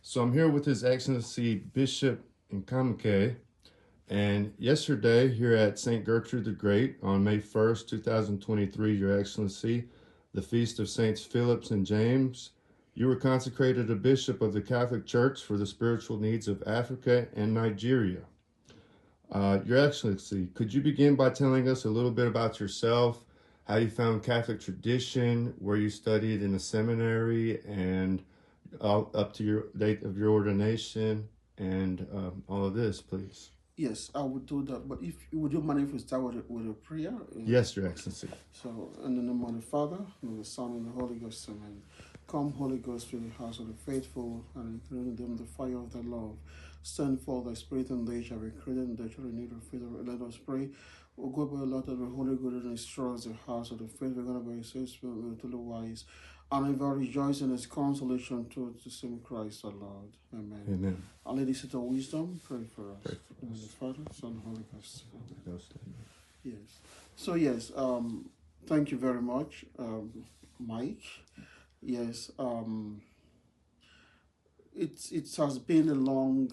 So I'm here with His Excellency Bishop Nkamuke, and yesterday here at St. Gertrude the Great on May 1st, 2023, Your Excellency, the Feast of Saints Philip and James, you were consecrated a bishop of the Catholic Church for the spiritual needs of Africa and Nigeria. Your Excellency, could you begin by telling us a little bit about yourself, how you found Catholic tradition, where you studied in a seminary, and up to your date of your ordination, and all of this, please? Yes, I would do that. But if would you mind if we start with a prayer? Yes, Your Excellency. So, in the name of the Father, and the Son, and the Holy Ghost, amen. Come, Holy Ghost, fill the house of the faithful, and include them the fire of the love. Send forth thy Spirit, and they shall be created, and they shall renew the faith. Let us pray. O God, by the Lord of the Holy Ghost, and destroys the house of the faith. We're going to be so spirit, to the wise, and ever rejoice in his consolation to the same Christ, our Lord. Amen. Amen. Our Lady, Seat of Wisdom, pray for us. Pray for In us. the Father, Son, Holy Ghost. Amen. Ghost, amen. Yes. So yes, thank you very much, Mike. Yes, it has been a long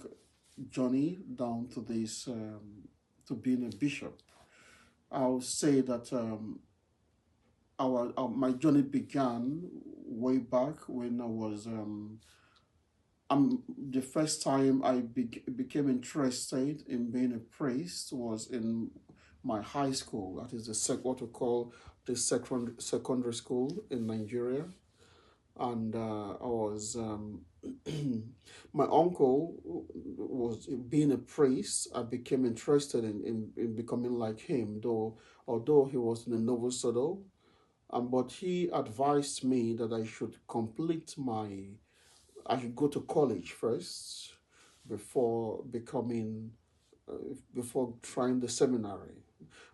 journey down to this to being a bishop. I'll say that my journey began way back when I was the first time I became interested in being a priest was in my high school. That is what we call the secondary school in Nigeria. And I was my uncle was being a priest. I became interested in becoming like him, although he was in the Novus Ordo, but he advised me that I should I should go to college first before before trying the seminary.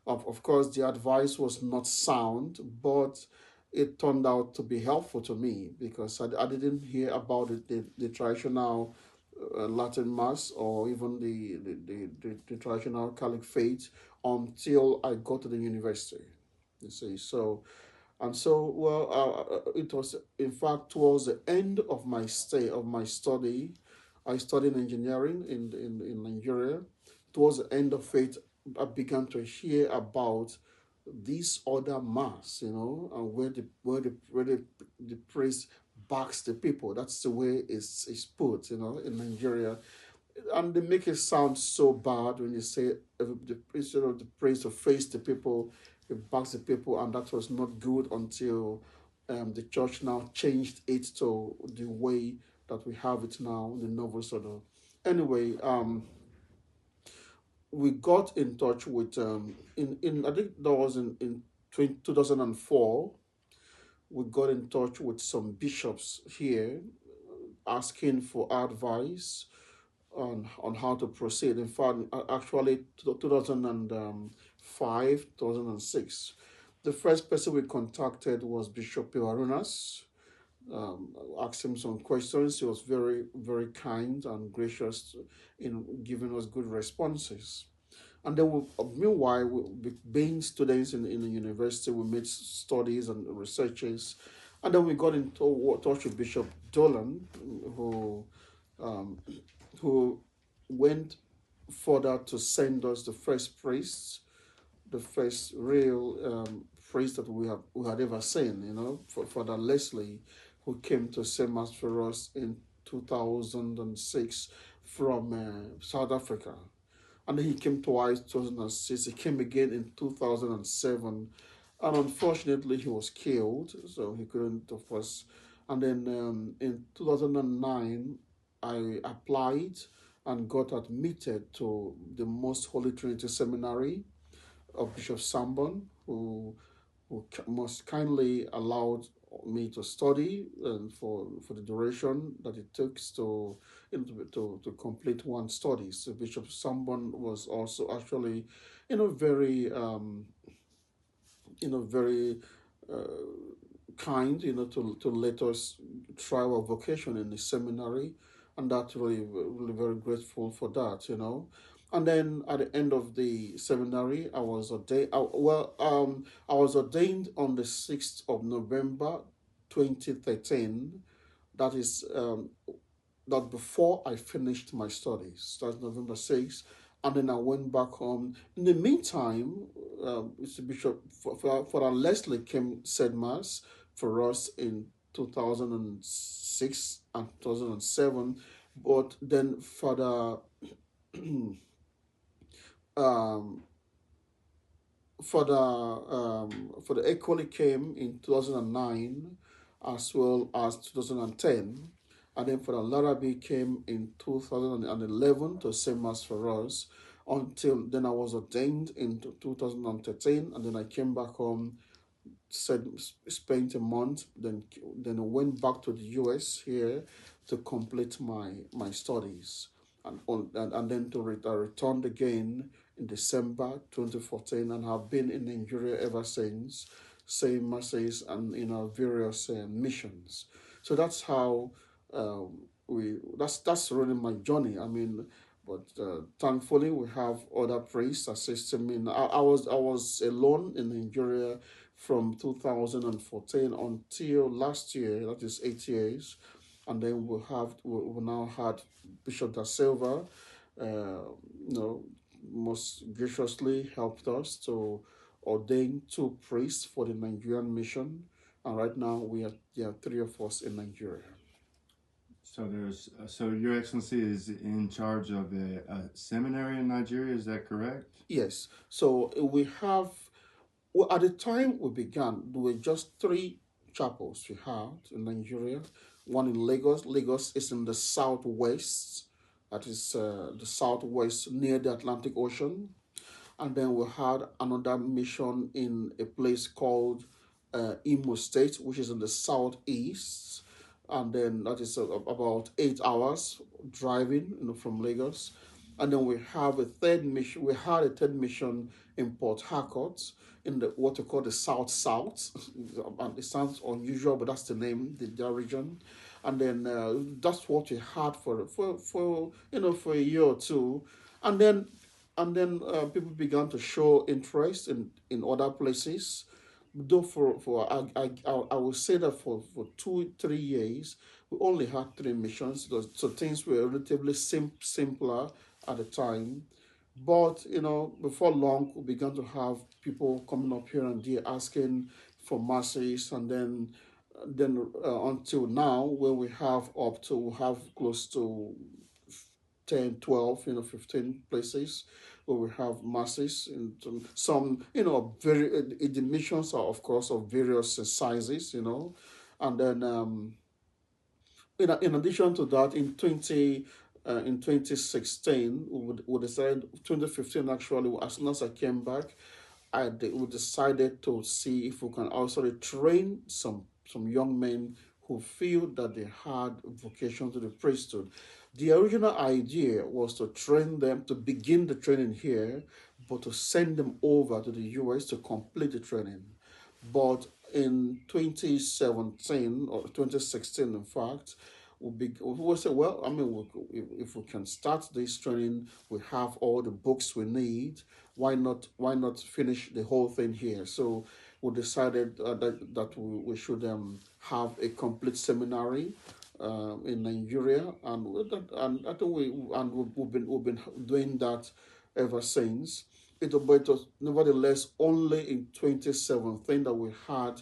Of course, the advice was not sound, but it turned out to be helpful to me because I didn't hear about the traditional Latin Mass or even the traditional Catholic faith until I got to the university. You see, it was in fact towards the end of my study. I studied engineering in Nigeria. Towards the end of it, I began to hear about this other mass, and where the priest backs the people. That's the way it's put, in Nigeria. And they make it sound so bad when you say instead of the priest to face the people, it backs the people, and that was not good until the church now changed it to the way that we have it now, the Novus Ordo. Anyway, we got in touch with in I think that was in 2004. We got in touch with some bishops here, asking for advice on how to proceed. In fact, actually, 2005, 2006, the first person we contacted was Bishop Piwarunas. Asked him some questions. He was very, very kind and gracious in giving us good responses. And then, meanwhile, being students in the university, we made studies and researches. And then we got into touch with Bishop Dolan, who went further to send us the first priest, the first real priest that we had ever seen, Father Leslie, who came to say Mass for us in 2006 from South Africa. And then he came twice, 2006. He came again in 2007. And unfortunately, he was killed, so he couldn't, of course. And then in 2009, I applied and got admitted to the Most Holy Trinity Seminary of Bishop Sambon, who most kindly allowed me to study and for the duration that it takes to complete one study. So Bishop Sambon was also actually, very very kind, to let us try our vocation in the seminary, and that's really, really very grateful for that, And then at the end of the seminary, I was ordained. I was ordained on the 6th of November, 2013. That is that before I finished my studies. That's November 6th. And then I went back home. In the meantime, Bishop Father Leslie came said mass for us in 2006 and 2007. But then Father um, for the Ecoli came in 2009 as well as 2010, and then for the Larabi came in 2011 to same as for us, until then I was ordained in 2013, and then I came back home, spent a month, then I went back to the US here to complete my studies, and then I returned again in December 2014, and have been in Nigeria ever since, saying masses and various missions. So that's how that's really my journey. I mean, but thankfully we have other priests assisting me. I was alone in Nigeria from 2014 until last year. That is 8 years, and then we now had Bishop da Silva, you know, most graciously helped us to ordain 2 priests for the Nigerian mission, and right now there are 3 of us in Nigeria. So Your Excellency is in charge of a seminary in Nigeria. Is that correct? Yes. So we have. Well, at the time we began, there were just 3 chapels we had in Nigeria. One in Lagos. Lagos is in the southwest. That is the southwest near the Atlantic Ocean. And then we had another mission in a place called Imo State, which is in the southeast. And then that is about 8 hours driving, from Lagos. And then we have a third mission. We had a third mission in Port Harcourt, in the what we call the South South. And it sounds unusual, but that's the name, the region. And then that's what we had for for a year or two, and then people began to show interest in other places. Though I will say that for 2 3 years we only had 3 missions, so things were relatively simpler at the time. But before long, we began to have people coming up here and there asking for masses, and then until now, where we have close to 10, 12, 15 places where we have masses, and some, very the missions are of course of various sizes, and then in addition to that, in 2016, we decided, 2015 actually, as soon as I came back, we decided to see if we can also train some young men who feel that they had vocation to the priesthood. The original idea was to train them, to begin the training here, but to send them over to the US to complete the training. But in 2017 or 2016, in fact, we said, well, I mean, if we can start this training, we have all the books we need. Why not finish the whole thing here? So we decided that we should have a complete seminary in Nigeria, and I think we've been doing that ever since. But it was nevertheless only in 2017 that we had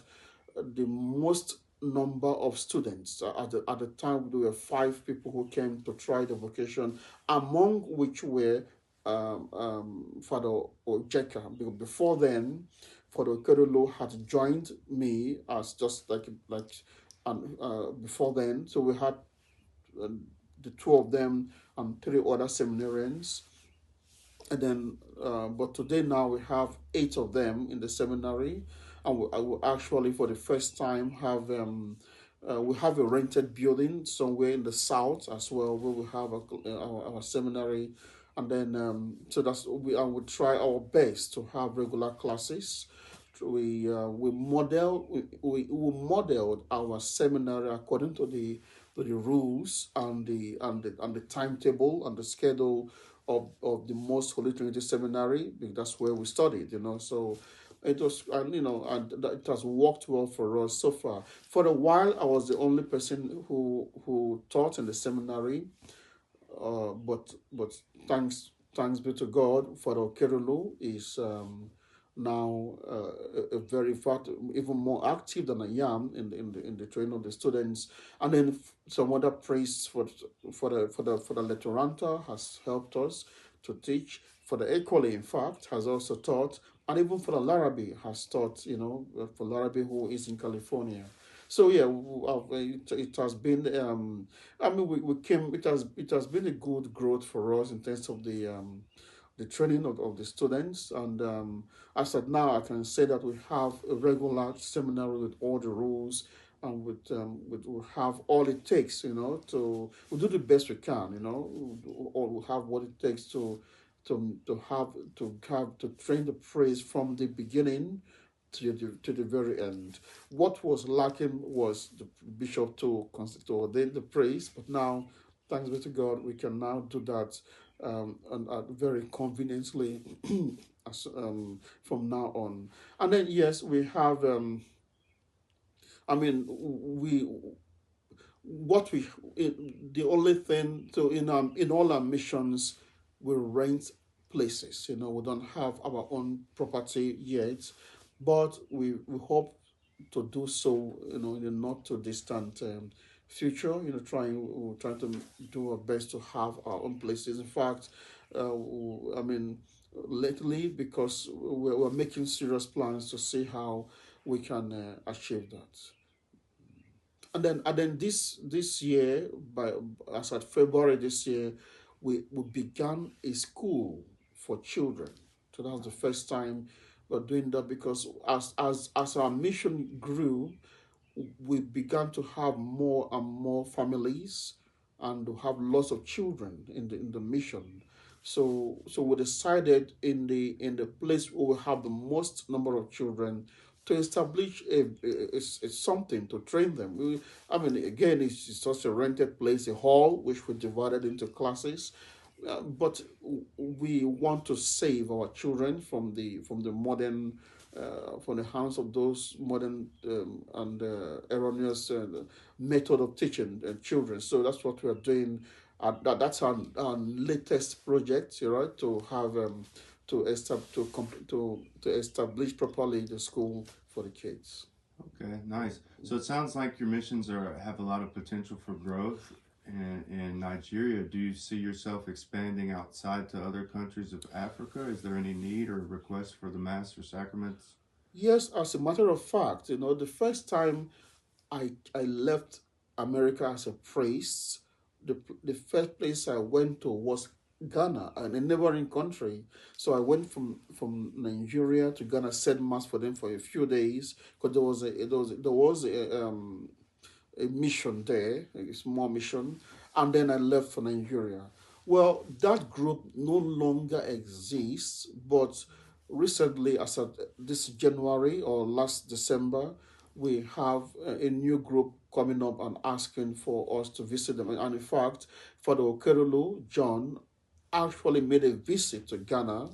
the most number of students. At the time, there were 5 people who came to try the vocation, among which were Father Ojeka. Because before then, Father Okedolo had joined me as just before then. So we had the 2 of them and 3 other seminarians. And then, but today now we have 8 of them in the seminary, and I will actually, for the first time, have we have a rented building somewhere in the south as well, where we have our seminary, and then so I would try our best to have regular classes. We modeled our seminary according to the rules and the timetable and the schedule of the Most Holy Trinity Seminary, because that's where we studied, So It was, and it has worked well for us so far. For a while, I was the only person who taught in the seminary, but thanks be to God, Father Okerulu is now a very fat, even more active than I am in the training of the students, and then some other priests for the Letoranta has helped us to teach. For the Equally, in fact, has also taught, and even for the Larabi has taught. For Larabi who is in California. So yeah, it has been. I mean, we came. It has been a good growth for us in terms of the training of the students, and as of now, I can say that we have a regular seminary with all the rules, and we have all it takes. We do the best we can. We have what it takes to train the priests from the beginning to the very end. What was lacking was the bishop to ordain the priest, but now, thanks be to God, we can now do that and very conveniently from now on. And then yes, we have. I mean, we what we the only thing to in all our missions, we rent places. We don't have our own property yet, but we hope to do so, in the not too distant future. We're trying to do our best to have our own places. In fact, I mean, lately, because we're making serious plans to see how we can achieve that. And then this year, as at February this year, we began a school for children. So that was the first time we're doing that, because as our mission grew, we began to have more and more families and to have lots of children in the mission. So we decided in the place where we have the most number of children to establish a something to train them. I mean, again, it's just a rented place, a hall which we divided into classes. But we want to save our children from the modern from the hands of those modern and erroneous method of teaching children. So that's what we are doing. That's our latest project, right? To have to establish properly the school for the kids. Okay, nice. So it sounds like your missions have a lot of potential for growth. In Nigeria, do you see yourself expanding outside to other countries of Africa? Is there any need or request for the Mass or sacraments? Yes, as a matter of fact, the first time I left America as a priest, the first place I went to was Ghana, and a neighboring country. So I went from Nigeria to Ghana, said mass for them for a few days, because there was a mission there, a small mission, and then I left for Nigeria. Well, that group no longer exists, but recently, as of this January or last December, we have a new group coming up and asking for us to visit them. And in fact, Father Okerulu John actually made a visit to Ghana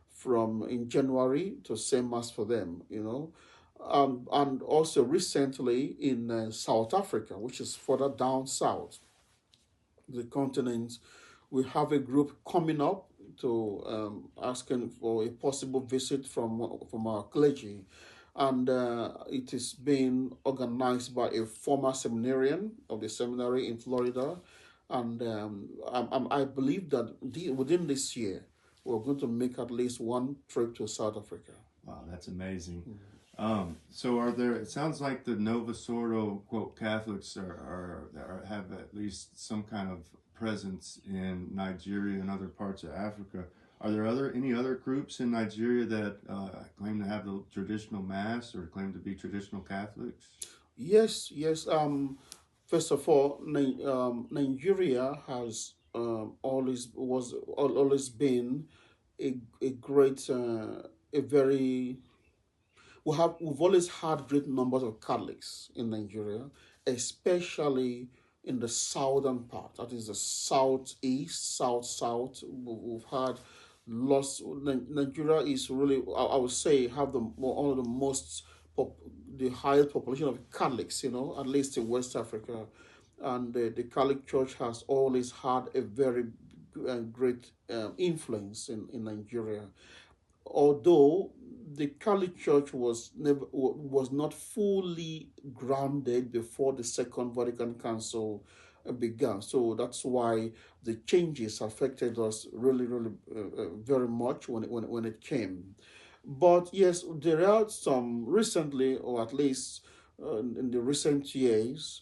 from in January to say mass for them. And also recently in South Africa, which is further down south, the continent, we have a group coming up to asking for a possible visit from our clergy, and it is being organized by a former seminarian of the seminary in Florida, and I believe that within this year we're going to make at least one trip to South Africa. Wow, that's amazing. So it sounds like the Novus Ordo, quote, Catholics have at least some kind of presence in Nigeria and other parts of Africa. Are there any other groups in Nigeria that claim to have the traditional Mass or claim to be traditional Catholics? Yes. First of all, Nigeria has always been a great, a very we've always had great numbers of Catholics in Nigeria, especially in the southern part. That is the southeast, south. We've had lost. Nigeria is really, I would say, have one of the the highest population of Catholics, at least in West Africa. And the Catholic Church has always had a very great influence in Nigeria. Although the Catholic Church was not fully grounded before the Second Vatican Council began. So that's why the changes affected us really, really very much when it came. But yes, there are some recently, or at least in the recent years,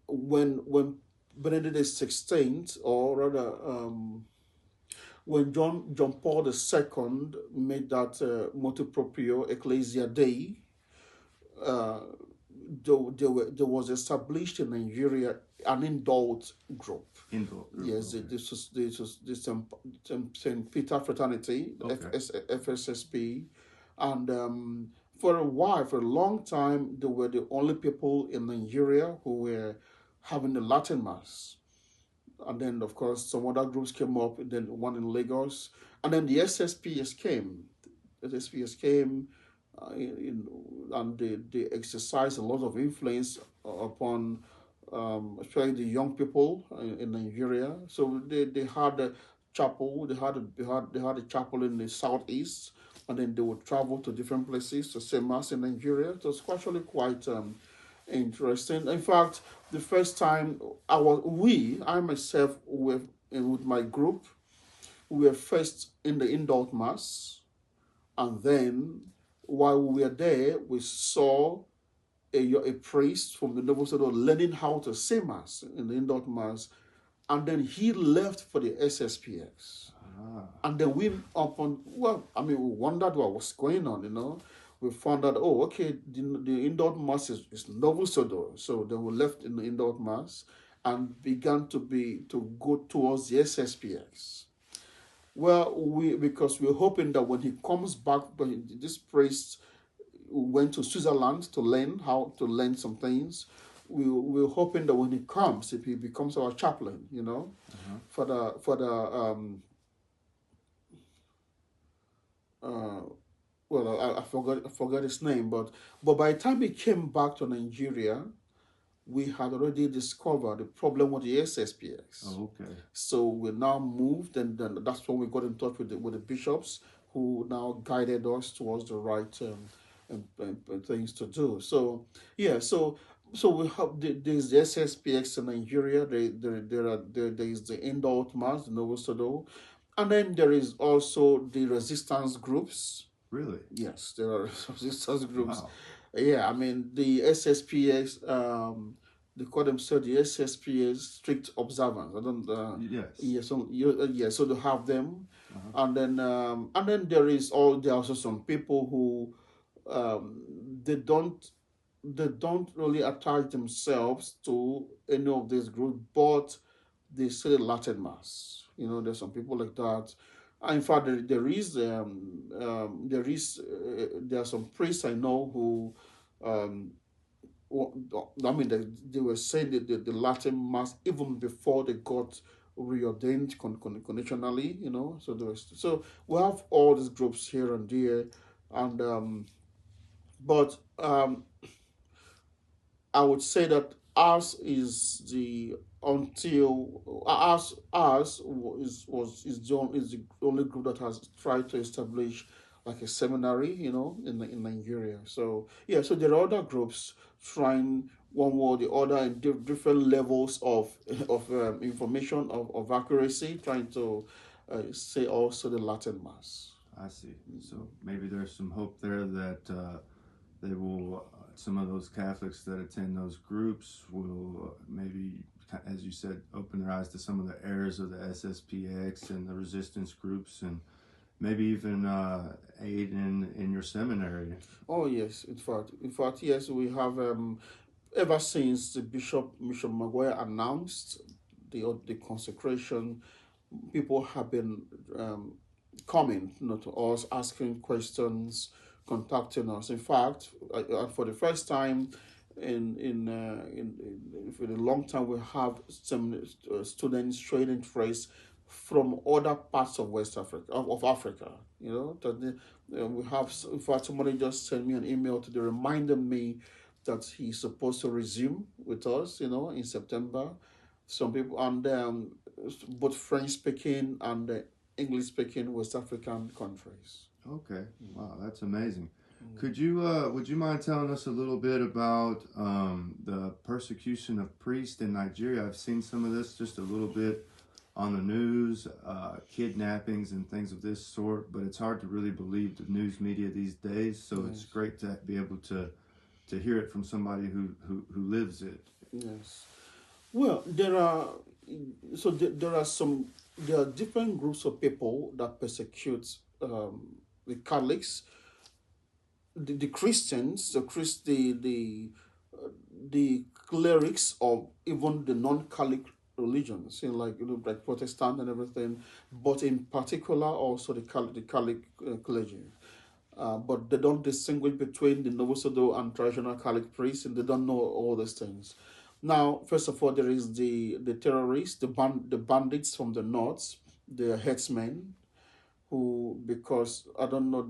when Benedict XVI, or rather when John Paul II made that motu proprio Ecclesia Dei, uh, there was established in Nigeria an indult group. Indult group. Yes, okay. this was the St. Peter Fraternity, Okay. FSSP, and for a long time, they were the only people in Nigeria who were having the Latin Mass. And then, of course, some other groups came up, then one in Lagos, and then the SSPS came. The SSPS came, and they exercised a lot of influence upon, especially the young people in Nigeria. So they had a chapel. They had a chapel in the southeast, and then they would travel to different places to say mass in Nigeria. It was actually quite interesting. In fact, the first time I myself with my group, we were first in the indult mass, and then while we were there, we saw a priest from the Novus Ordo learning how to say mass in the indult mass, and then he left for the SSPX. And then we we wondered what was going on, We found out, okay, the indult mass is Novus Ordo. So then we left in the indult mass and began to go towards the SSPX. Well, because we're hoping that when he comes back, this priest went to Switzerland to learn how to learn some things. We're hoping that when he comes, if he becomes our chaplain, for the I forgot his name, but by the time he came back to Nigeria, we had already discovered the problem with the SSPX. Oh, okay. So we now moved, and then that's when we got in touch with the bishops, who now guided us towards the right things to do. So yeah, so we have there's the SSPX in Nigeria. There is the indult mass, the Novus Ordo, and then there is also the resistance groups. Really? Yes, there are resistance groups. Wow. Yeah, I mean the SSPX. They call themselves the SSPX strict observance. I don't. Yes. Yes. So they have them, and then there are also some people who, they don't really attach themselves to any of these groups, but they say the Latin Mass. There's some people like that. In fact, there are some priests I know who, they were saying that the Latin Mass even before they got reordained conditionally. So we have all these groups here and there, and but I would say that ours is the until ours is the only group that has tried to establish like a seminary, in Nigeria. So yeah, so there are other groups trying one way or the other in different levels of information of accuracy, trying to say also the Latin Mass. I see. So maybe there's some hope there that they will. Some of those Catholics that attend those groups will maybe, as you said, open their eyes to some of the errors of the SSPX and the resistance groups, and maybe even aid in your seminary. Oh yes, in fact, yes, we have. Ever since the Bishop McGuire announced the consecration, people have been coming, to us, asking questions, contacting us. In fact, for the first time in for a long time, we have some students showing interest from other parts of West Africa, of Africa. We have, in fact, somebody just sent me an email today reminding me that he's supposed to resume with us, in September. Some people, and both French speaking and English speaking West African countries. Okay, wow, that's amazing. Would you mind telling us a little bit about the persecution of priests in Nigeria? I've seen some of this just a little bit on the news, kidnappings and things of this sort, but it's hard to really believe the news media these days. So It's great to be able to hear it from somebody who lives it. Yes. Well, there are different groups of people that persecute the Catholics, the Christians, the clerics of even the non-Catholic religions, like Protestant and everything, but in particular also the Catholic clergy. But they don't distinguish between the Novus Ordo and traditional Catholic priests, and they don't know all these things. Now, first of all, there is the terrorists, the bandits from the north, the headsmen, who, because I don't know,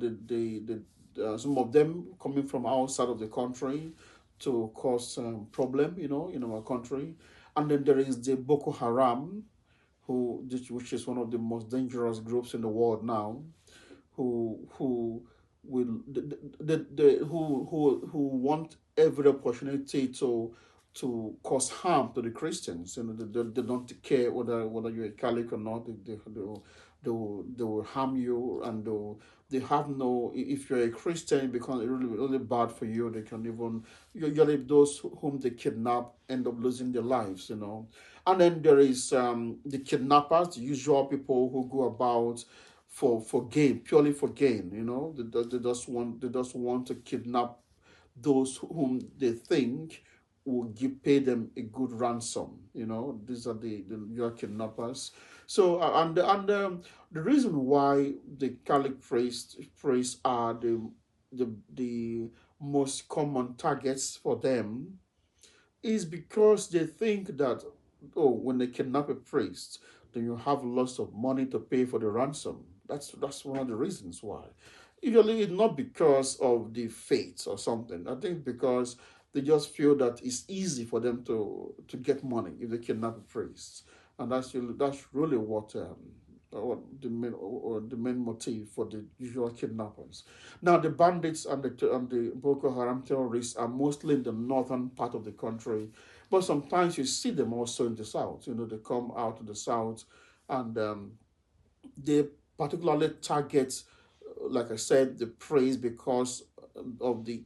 some of them coming from outside of the country to cause problem, in our country. And then there is the Boko Haram, which is one of the most dangerous groups in the world now, who will who want every opportunity to cause harm to the Christians. They don't care whether you're a Catholic or not. They will harm you, and they have no. If you're a Christian, it becomes really, really bad for you. They can even, usually those whom they kidnap end up losing their lives. And then there is the kidnappers, the usual people who go about for gain, purely for gain. They just want to kidnap those whom they think will pay them a good ransom. These are the your kidnappers. So the reason why the Catholic priests are the most common targets for them is because they think that, when they kidnap a priest, then you have lots of money to pay for the ransom. That's one of the reasons why. Usually, it's not because of the faith or something. I think because they just feel that it's easy for them to get money if they kidnap a priest, and that's really what the main motive for the usual kidnappers. Now, the bandits and the Boko Haram terrorists are mostly in the northern part of the country, but sometimes you see them also in the south. They come out to the south, and they particularly target, like I said, the praise because of the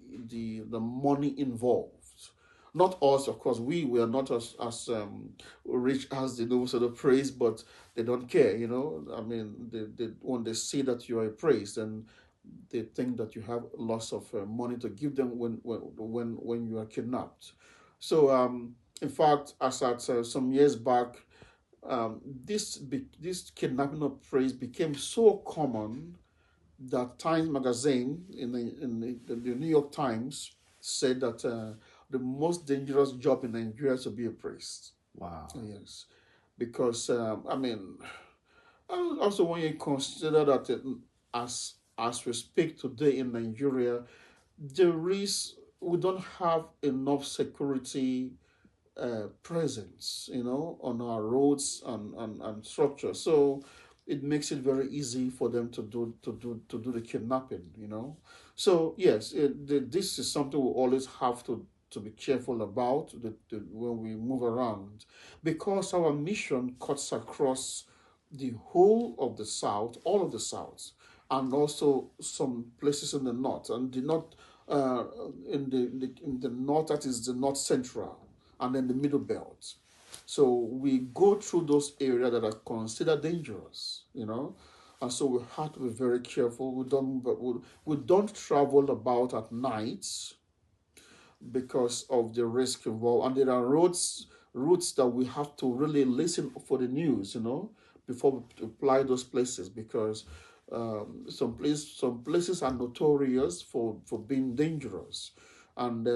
money involved. Not us, of course. We are not as rich as the Novus Ordo praise, but they don't care. I mean, they when they see that you are a priest, then they think that you have lots of money to give them when you are kidnapped. So, in fact, as at some years back, this kidnapping of praise became so common that Times Magazine in the New York Times said that the most dangerous job in Nigeria is to be a priest. Wow. Yes, because also when you consider that as we speak today in Nigeria, we don't have enough security presence, on our roads and structure. So it makes it very easy for them to do the kidnapping. So yes, this is something we always have to be careful about when we move around, because our mission cuts across the whole of the south, all of the south, and also some places in the north, and the north in the north, that is the north central, and then the middle belt. So we go through those areas that are considered dangerous, and so we have to be very careful. We don't travel about at night because of the risk involved, and there are routes that we have to really listen for the news, before we apply those places, because some places are notorious for being dangerous. and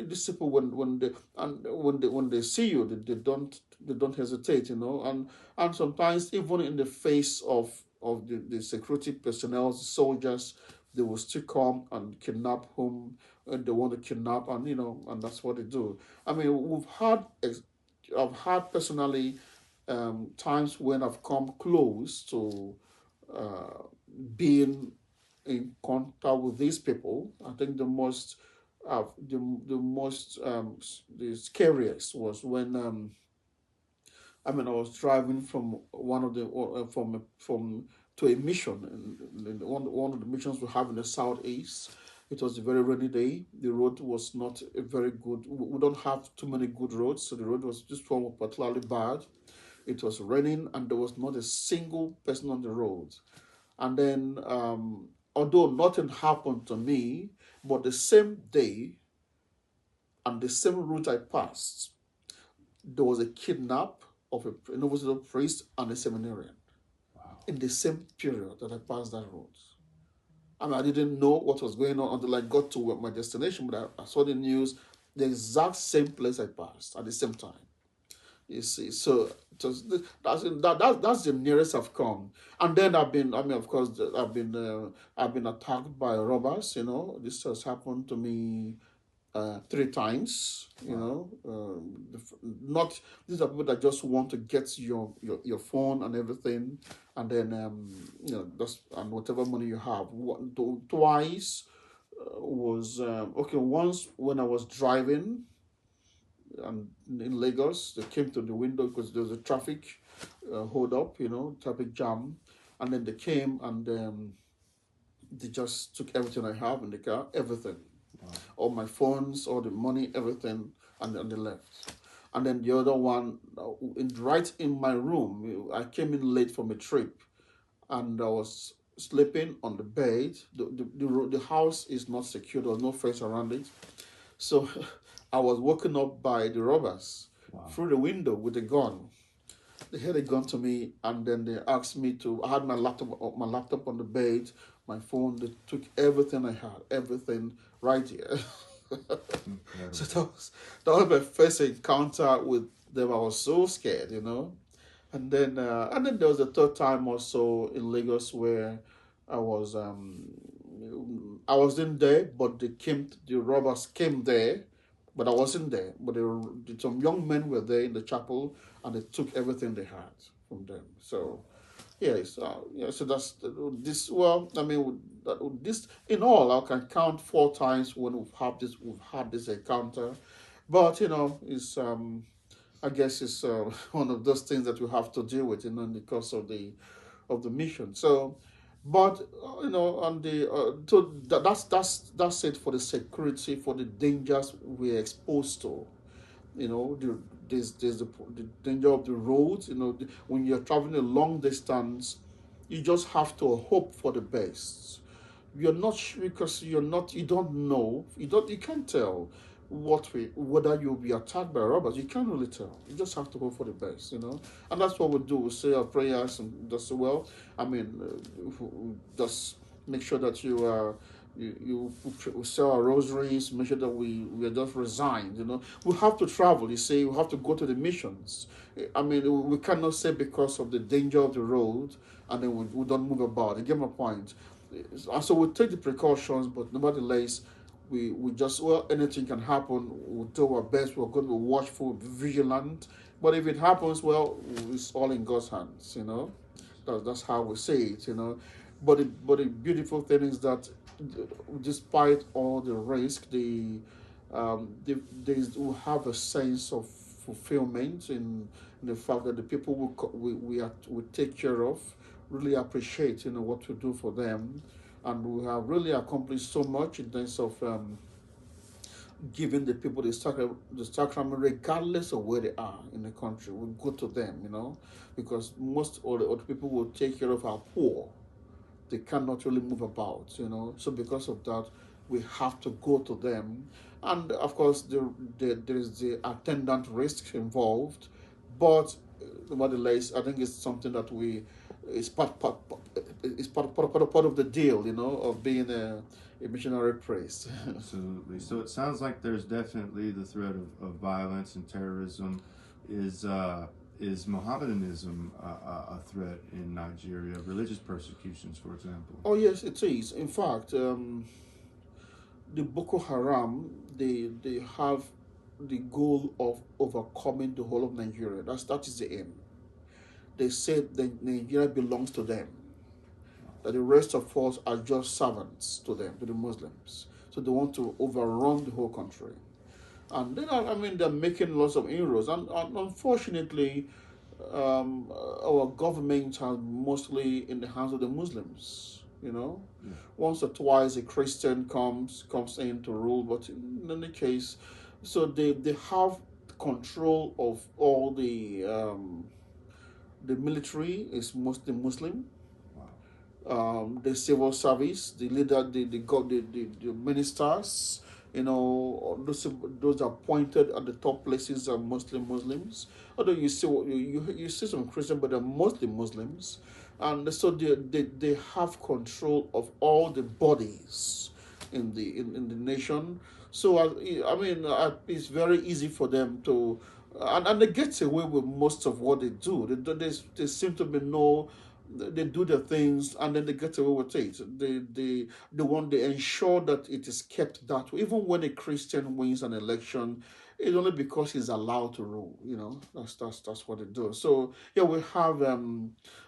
these people when they see you, they don't hesitate, and sometimes even in the face of the security personnel, the soldiers, they will still come and kidnap whom they want to kidnap, and that's what they do. I mean, I've had personally times when I've come close to uh, being in contact with these people. I think the most the scariest was when I was driving from one of the from to a mission, and one of the missions we have in the southeast. It was a very rainy day. The road was not a very good. We don't have too many good roads, so the road was just one particularly bad. It was raining, and there was not a single person on the road. And then, although nothing happened to me, but the same day and the same route I passed, there was a kidnap of a Novus Ordo priest and a seminarian in the same period that I passed that road. I mean, I didn't know what was going on until I got to my destination, but I saw the news, the exact same place I passed at the same time. You see, so that's the nearest I've come. And then of course, I've been attacked by robbers. This has happened to me 3 times. Not these are people that just want to get your phone and everything, and then that's and whatever money you have. Twice was okay. Once when I was driving and in Lagos, they came to the window because there was a traffic hold up, traffic jam, and then they came and they just took everything I have in the car, everything, all my phones, all the money, everything, and then they left. And then the other one, right in my room, I came in late from a trip, and I was sleeping on the bed. The house is not secure. There was no fence around it, so I was woken up by the robbers through the window with a gun. They had a gun to me, and then they asked me to. I had my laptop on the bed, my phone. They took everything I had, everything right here. So that was my first encounter with them. I was so scared, And then there was a third time also in Lagos where I was I wasn't there, but the robbers came there, but I wasn't there. But some young men were there in the chapel, and they took everything they had from them. So, yes, so that's this. Well, I mean, this in all, I can count 4 times when We've had this encounter, but it's I guess it's one of those things that we have to deal with, in the course of the mission. So, but on the so that's it for the security, for the dangers we're exposed to. There's the danger of the roads. When you're traveling a long distance, you just have to hope for the best. You're not because you don't know, you can't tell whether you'll be attacked by robbers. You can't really tell. You just have to hope for the best, and that's what we do. We say our prayers and just I mean, just make sure that you say our rosaries. Make sure that we are just resigned. We have to travel. You see, we have to go to the missions. I mean, we cannot say because of the danger of the road, and then we don't move about. You get my point. So we take the precautions, but nevertheless, we just, anything can happen. We'll do our best. We're going to be watchful, vigilant. But if it happens, it's all in God's hands. That's how we say it. But the beautiful thing is that despite all the risk, we have a sense of fulfillment in the fact that the people we take care of really appreciate what we do for them, and we have really accomplished so much in terms of giving the people the sacrament regardless of where they are in the country. We go to them, because most of the people will take care of our poor. They cannot really move about, so because of that, we have to go to them. And of course there is the attendant risk involved, but nevertheless, I think it's something that we It's part of the deal, of being a missionary priest. Absolutely. So it sounds like there's definitely the threat of violence and terrorism. Is Mohammedanism a threat in Nigeria? Religious persecutions, for example. Oh yes, it is. In fact, the Boko Haram, they have the goal of overcoming the whole of Nigeria. That is the aim. They said that Nigeria belongs to them, that the rest of us are just servants to them, to the Muslims. So they want to overrun the whole country. And then, I mean, they're making lots of inroads. And unfortunately, our government has mostly in the hands of the Muslims. Yeah. Once or twice a Christian comes in to rule, but in any case, so they have control of all the military is mostly Muslim. The civil service, the leader, the ministers, those appointed at the top places are mostly Muslims. Although you see some Christian, but they're mostly Muslims, and so they have control of all the bodies in the nation. So I mean, it's very easy for them to, and they get away with most of what they do. They seem to be no. They do the things and then they get away with it. They ensure that it is kept that way. Even when a Christian wins an election, it's only because he's allowed to rule. That's what they do. So yeah, we have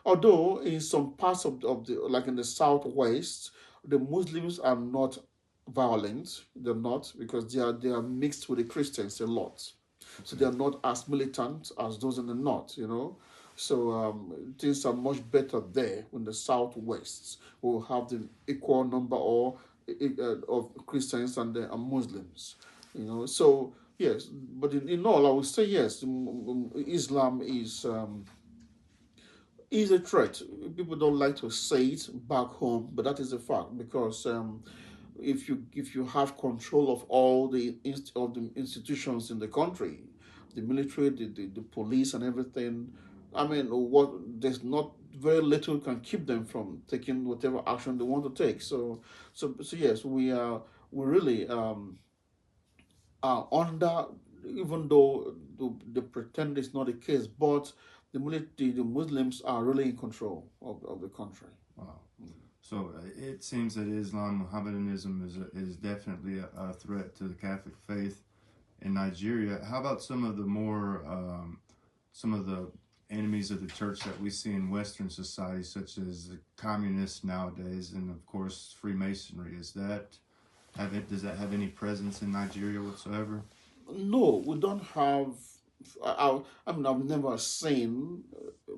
although in some parts of the like in the southwest, the Muslims are not violent. They're not, because they are mixed with the Christians a lot. So they are not as militant as those in the north. So things are much better there in the southwest. We'll have the equal number of Christians and Muslims. So yes, but in all, I would say yes. Islam is a threat. People don't like to say it back home, but that is a fact, because if you have control of all the institutions in the country, the military, the police, and everything, I mean, there's not very little can keep them from taking whatever action they want to take. So yes, we really are under, even though they pretend it's not the case, but the Muslims are really in control of the country. Wow. So it seems that Islam, Mohammedanism is definitely a threat to the Catholic faith in Nigeria. How about some of the enemies of the church that we see in Western society, such as the communists nowadays, and of course Freemasonry? Does that have any presence in Nigeria whatsoever? No, we don't have. I mean, I've never seen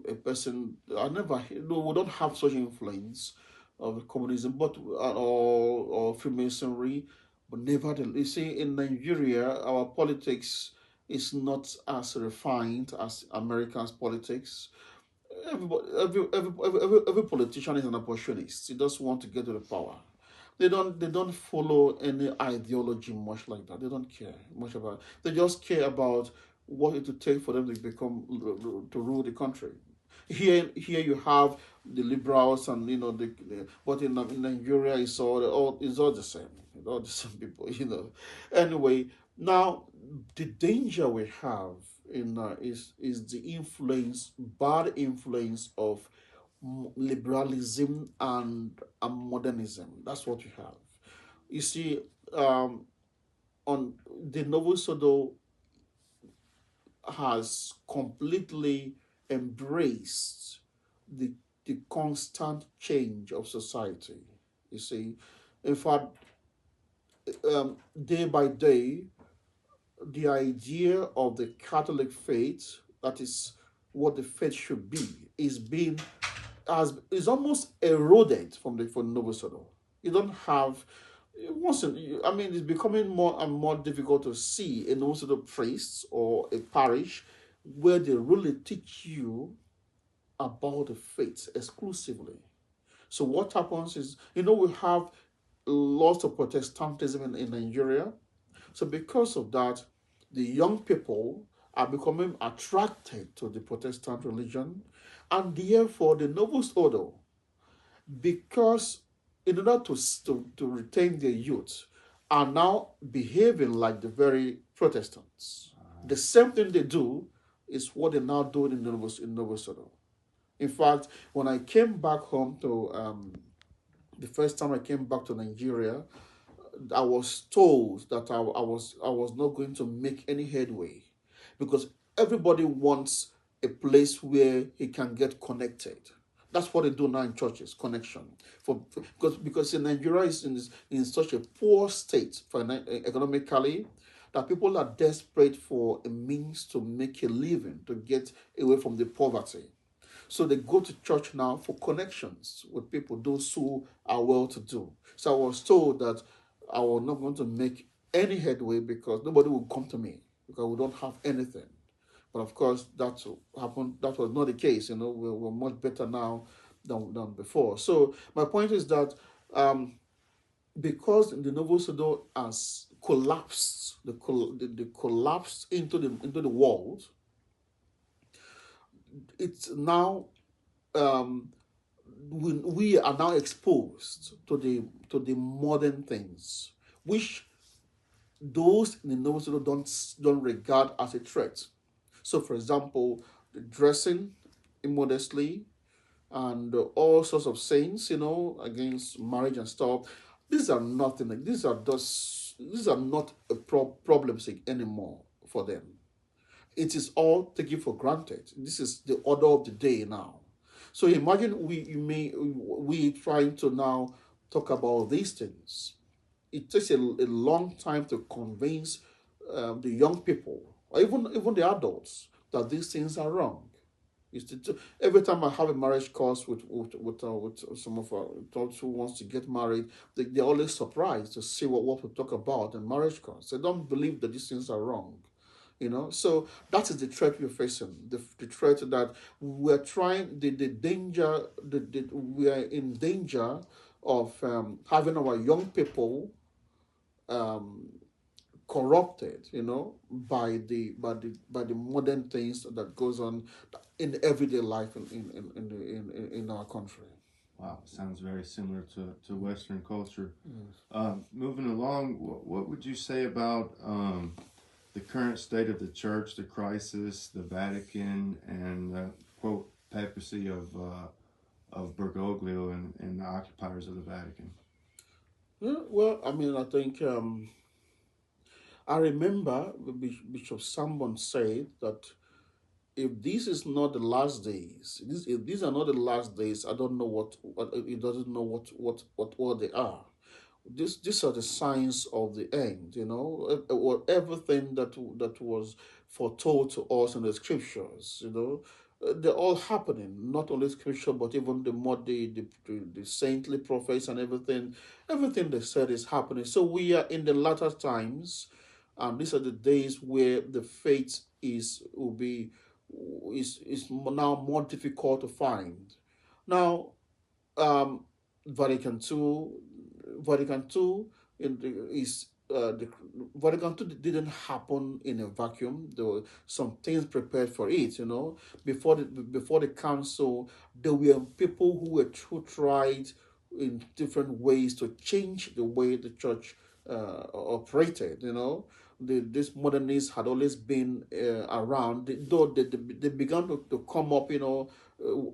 a person. No, we don't have such influence of communism, but or Freemasonry. But nevertheless, you see, in Nigeria, our politics is not as refined as Americans' politics. Every politician is an opportunist. He just want to get to the power. They don't follow any ideology much like that. They don't care much about it. They just care about what it would take for them to to rule the country. Here you have the liberals, and but in Nigeria it's all the same. It's all the same people. Anyway, now the danger we have is the bad influence of liberalism and modernism. That's what you have. You see, on the Novus Ordo has completely embraced the constant change of society. You see, in fact, day by day, the idea of the Catholic faith, that is what the faith should be, is almost eroded from Novus Ordo. You don't have. I mean, it's becoming more and more difficult to see a Novus Ordo priest or a parish where they really teach you about the faith exclusively. So what happens is, we have lots of Protestantism in Nigeria. So because of that, the young people are becoming attracted to the Protestant religion, and therefore the Novus Ordo, because in order to retain their youth, are now behaving like the very Protestants. The same thing they do is what they're now doing in Novus Ordo. In fact, when I came back home to the first time I came back to Nigeria, I was told that I was not going to make any headway because everybody wants a place where he can get connected. That's what they do now in churches, connection. Because in Nigeria is in such a poor state economically that people are desperate for a means to make a living, to get away from the poverty. So they go to church now for connections with people, those who are well to do. So I was told that I was not going to make any headway because nobody will come to me because we don't have anything. But of course, that happened. That was not the case. We're much better now than before. So my point is that because the Novus Ordo has collapsed, the collapsed into the world, it's now we are now exposed to the modern things, which those in the Novus Ordo don't regard as a threat. So, for example, the dressing immodestly and all sorts of sayings, against marriage and stuff. These are nothing. These are not a problems anymore for them. It is all taken for granted. This is the order of the day now. So imagine we trying to now talk about these things. It takes a long time to convince the young people, or even the adults, that these things are wrong. Every time I have a marriage course with some of our adults who wants to get married, they're always surprised to see what we talk about in marriage course. They don't believe that these things are wrong. So that is the threat we're facing. The threat that we're trying, the danger, we are in danger of having our young people corrupted, by the modern things that goes on in everyday life in our country. Wow, sounds very similar to Western culture. Moving along, what would you say about the current state of the church, the crisis, the Vatican, and the quote papacy of Bergoglio and the occupiers of the Vatican? Yeah, well, I think I remember Bishop Sambon said that if this is not the last days, if these are not the last days, I don't know what he doesn't know what they are. These are the signs of the end. Everything that was foretold to us in the scriptures. They're all happening. Not only scripture, but even the saintly prophets and everything. Everything they said is happening. So we are in the latter times, and these are the days where the faith is now more difficult to find. Now, Vatican II Vatican II the Vatican II didn't happen in a vacuum. There were some things prepared for it. Before the council, there were people who tried in different ways to change the way the church operated. These modernists had always been around, though they began to come up.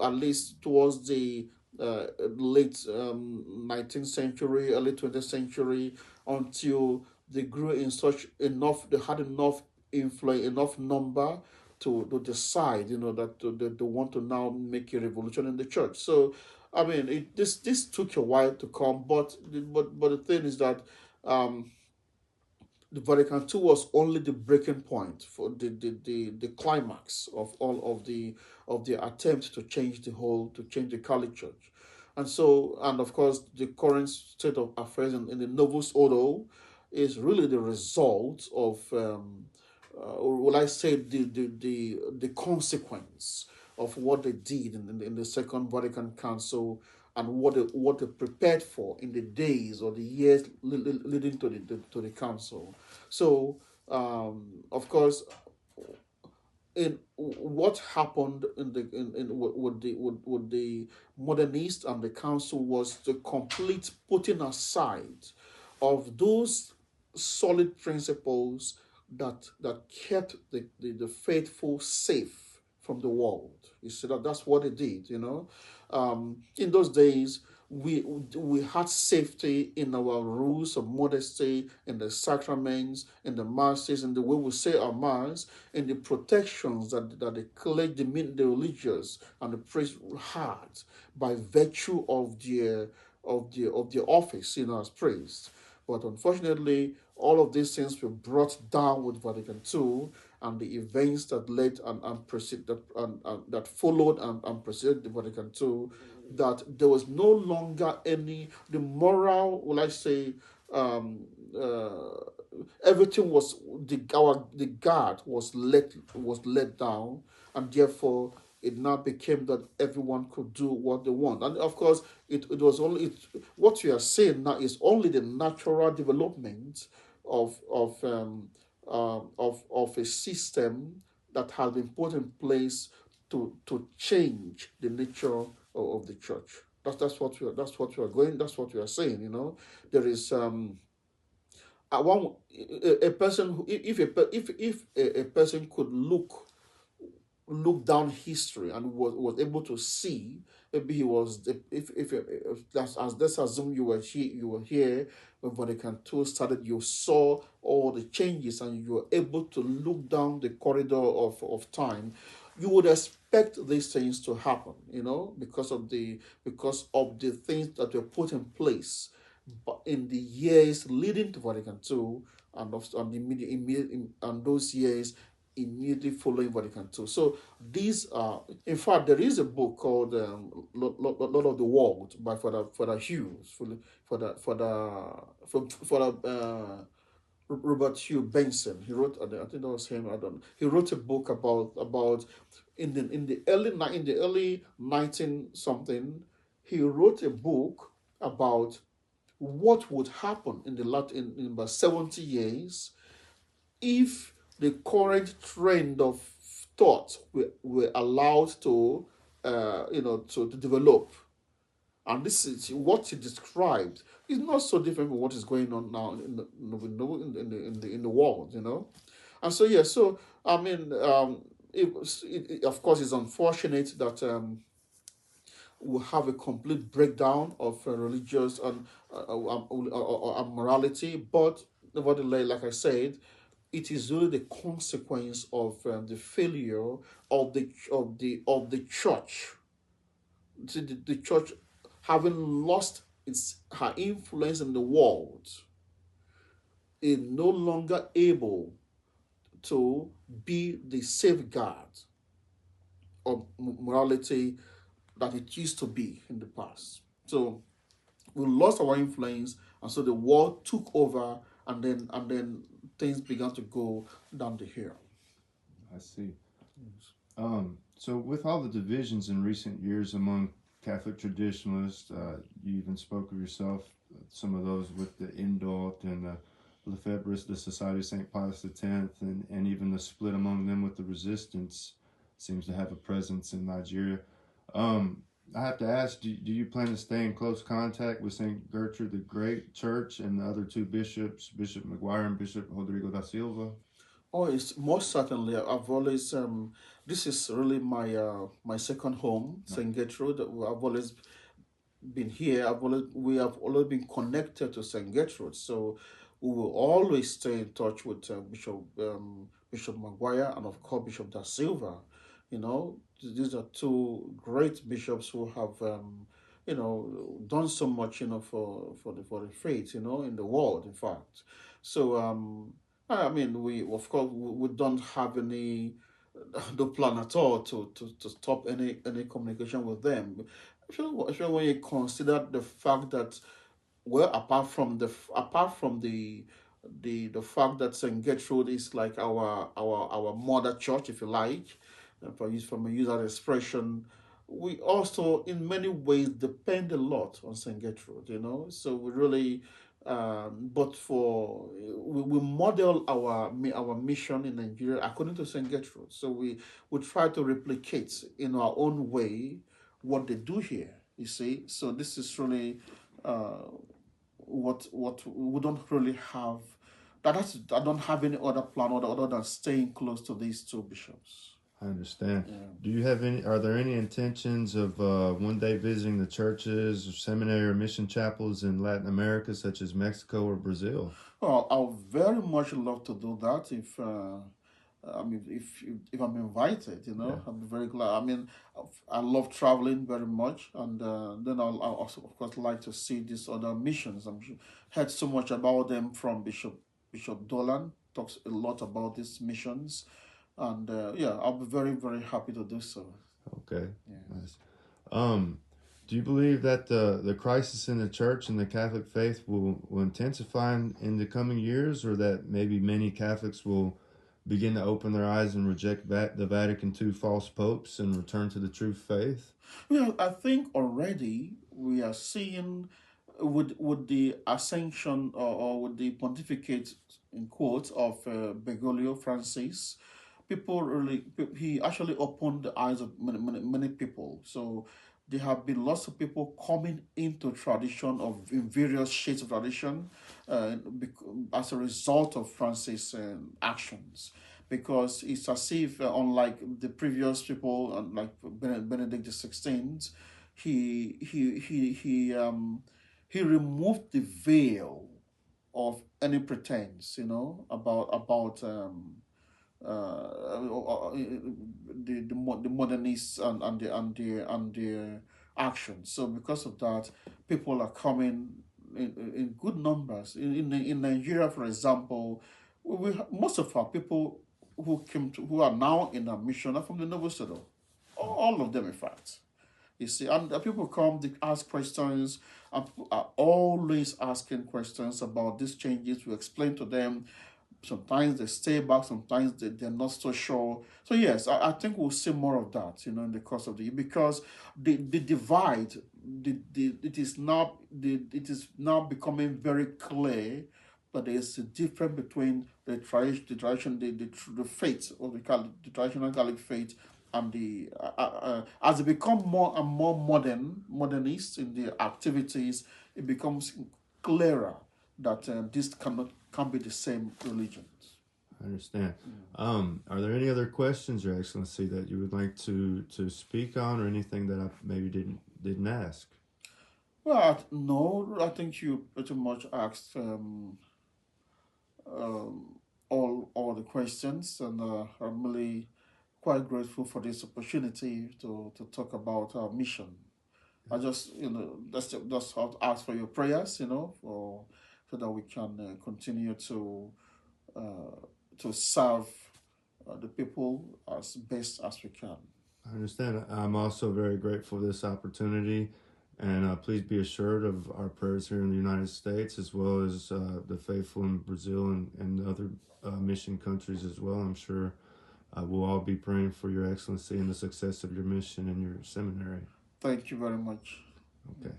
At least towards the late 19th century, early 20th century, until they grew in they had enough influence, enough number to decide, that they want to now make a revolution in the church. So, this took a while to come, but the thing is that the Vatican II was only the breaking point for the climax of all of the attempt to change the Catholic Church. And of course, the current state of affairs in the Novus Ordo is really the result of, or will I say, the consequence of what they did in the Second Vatican Council and what they prepared for in the days or the years leading to the council. So, of course, in what happened with the modernists and the council was the complete putting aside of those solid principles that kept the faithful safe from the world. You see that's what it did. In those days, we had safety in our rules of modesty, in the sacraments, in the masses, in the way we say our mass, in the protections that the clergy, the religious, and the priest had by virtue of their office, as priests. But unfortunately, all of these things were brought down with Vatican II, and the events that led that followed and preceded the Vatican II, that there was no longer the moral, will I say, um, uh, everything was the guard was let down, and therefore it now became that everyone could do what they want. And of course, it was only what you are saying now is only the natural development of a system that has been put in place to change the nature of the church. That's what we are saying. There is a person if a person could look down history and was able to see, maybe he was if let's assume you were here when Vatican II started, you saw all the changes and you were able to look down the corridor of time, you would expect these things to happen, because of the things that were put in place but in the years leading to Vatican II, and those years immediately following Vatican II. So these are, in fact, there is a book called Lord of the World by Father Hughes Robert Hugh Benson. He wrote, I think that was him. I don't know. He wrote a book about in the early 19 something. He wrote a book about what would happen in about 70 years if the current trend of thought were allowed to to develop. And this is what he described is not so different from what is going on now in the world, And so yeah, so I mean, of course, it's unfortunate that we have a complete breakdown of religious and morality, but nevertheless, like I said, it is really the consequence of the failure of the church. See, the church having lost her influence in the world is no longer able to be the safeguard of morality that it used to be in the past. So we lost our influence, and so the world took over, and then things began to go down the hill. I see. So with all the divisions in recent years among Catholic traditionalists, you even spoke of yourself, some of those with the Indult and the Lefebvre, the Society of St. Pius X, and even the split among them with the Resistance seems to have a presence in Nigeria. I have to ask, do you plan to stay in close contact with St. Gertrude the Great Church and the other two bishops, Bishop McGuire and Bishop Rodrigo da Silva? Oh, it's most certainly. I've always this is really my second home, St. Gertrude. I've always been here. We have always been connected to St. Gertrude, so we will always stay in touch with Bishop McGuire and of course Bishop da Silva. These are two great bishops who have done so much for the faith in the world, in fact. So I mean, we of course we don't have any no plan at all to stop any communication with them. Especially when you consider the fact that, well, apart from the fact that St. Gertrude is like our mother church, if you like, from a user expression, we also in many ways depend a lot on St. Gertrude. So we really But we model our mission in Nigeria according to Saint Gertrude. So we try to replicate in our own way what they do here. You see, so this is really what we don't really have. I don't have any other plan other than staying close to these two bishops. I understand. Yeah. Do you have any? Are there any intentions of one day visiting the churches, or seminary, or mission chapels in Latin America, such as Mexico or Brazil? Well, I would very much love to do that if if I'm invited, Yeah. I'd be very glad. I mean, I love traveling very much, and then I'll also, of course, like to see these other missions. Heard so much about them from Bishop Dolan. Talks a lot about these missions, and yeah, I'll be very, very happy to do so. Okay. Yeah. Nice. Do you believe that the crisis in the church and the Catholic faith will intensify in the coming years, or that maybe many Catholics will begin to open their eyes and reject the Vatican II false popes and return to the true faith? Well, I think already we are seeing with the ascension or with the pontificate in quotes of Bergoglio Francis, people really he actually opened the eyes of many people. So there have been lots of people coming into tradition of in various shades of tradition as a result of Francis' actions, because it's as if unlike the previous people like Benedict XVI, he removed the veil of any pretense, about the modernists and their actions. So because of that, people are coming in good numbers. In Nigeria, for example, most of our people who are now in our mission are from the Novus Ordo. All of them, in fact. You see, and people come, they ask questions, and people are always asking questions about these changes. We explain to them. Sometimes they stay back, sometimes they're not so sure. So yes, I think we'll see more of that, in the course of the year, because the divide, it is now becoming very clear that there is a difference between the tradition, the faith of the traditional Catholic faith, and the as they become more and more modernist in their activities, it becomes clearer that this can't be the same religions. I understand. Are there any other questions, Your Excellency, that you would like to speak on, or anything that I maybe didn't ask? Well, no, I think you pretty much asked all the questions, and I'm really quite grateful for this opportunity to talk about our mission. I just just have to ask for your prayers, so that we can continue to serve the people as best as we can. I understand. I'm also very grateful for this opportunity, and please be assured of our prayers here in the United States, as well as the faithful in Brazil and other mission countries as well. I'm sure we'll all be praying for Your Excellency and the success of your mission and your seminary. Thank you very much. Okay.